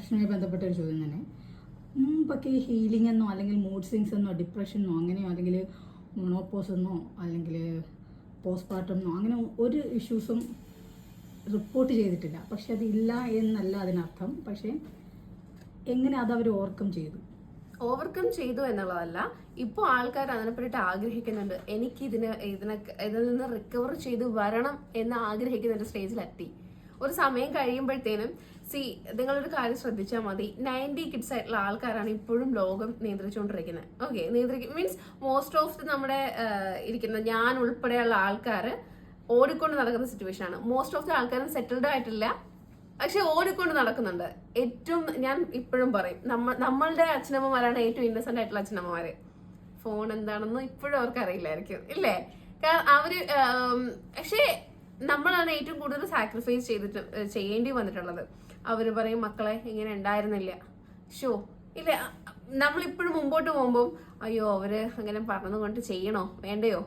ഡിപ്രഷനുമായി ബന്ധപ്പെട്ട ഒരു ചോദ്യം തന്നെ. മുമ്പൊക്കെ ഈ ഹീലിംഗ് എന്നോ അല്ലെങ്കിൽ മൂഡ് സ്വിങ്സ് എന്നോ ഡിപ്രഷനോ അങ്ങനെയോ അല്ലെങ്കിൽ മോണോപോസ് എന്നോ അല്ലെങ്കിൽ പോസ്റ്റ്പാർട്ടം എന്നോ അങ്ങനെ ഒരു ഇഷ്യൂസും റിപ്പോർട്ട് ചെയ്തിട്ടില്ല. പക്ഷെ അതില്ല എന്നല്ല അതിനർത്ഥം. പക്ഷേ എങ്ങനെ അതവർ ഓവർകം ചെയ്തു എന്നുള്ളതല്ല, ഇപ്പോൾ ആൾക്കാർ അതിനെപ്പറ്റി ആഗ്രഹിക്കുന്നുണ്ട്. എനിക്ക് ഇതിൽ നിന്ന് റിക്കവർ ചെയ്ത് വരണം എന്ന് ആഗ്രഹിക്കുന്ന ഒരു സ്റ്റേജിലെത്തി. ഒരു സമയം കഴിയുമ്പോഴത്തേനും നിങ്ങളൊരു കാര്യം ശ്രദ്ധിച്ചാൽ മതി, 90 കിഡ്സ് ആയിട്ടുള്ള ആൾക്കാരാണ് ഇപ്പോഴും ലോകം നിയന്ത്രിച്ചുകൊണ്ടിരിക്കുന്നത്. ഓക്കെ, മീൻസ് മോസ്റ്റ് ഓഫ് നമ്മുടെ ഇരിക്കുന്ന ഞാൻ ഉൾപ്പെടെയുള്ള ആൾക്കാർ ഓടിക്കൊണ്ട് നടക്കുന്ന സിറ്റുവേഷൻ ആണ്. മോസ്റ്റ് ഓഫ് ദ ആൾക്കാരും സെറ്റിൽഡ് ആയിട്ടില്ല, പക്ഷെ ഓടിക്കൊണ്ട് നടക്കുന്നുണ്ട്. ഏറ്റവും ഞാൻ ഇപ്പോഴും പറയും, നമ്മളുടെ അച്ഛനമ്മമാരാണ് ഏറ്റവും ഇന്നസെന്റ് ആയിട്ടുള്ള അച്ഛനമ്മമാര്. ഫോൺ എന്താണെന്ന് ഇപ്പോഴും അവർക്ക് അറിയില്ലായിരിക്കും, ഇല്ലേ? കാരണം അവര് പക്ഷേ നമ്മളാണ് ഏറ്റവും കൂടുതൽ സാക്രിഫൈസ് ചെയ്യേണ്ടി വന്നിട്ടുള്ളത്. അവര് പറയും, മക്കളെ ഇങ്ങനെ ഉണ്ടായിരുന്നില്ല, ഇല്ല. നമ്മളിപ്പോഴും മുമ്പോട്ട് പോകുമ്പോൾ അയ്യോ അവര് അങ്ങനെ പറഞ്ഞതുകൊണ്ട് ചെയ്യണോ വേണ്ടയോ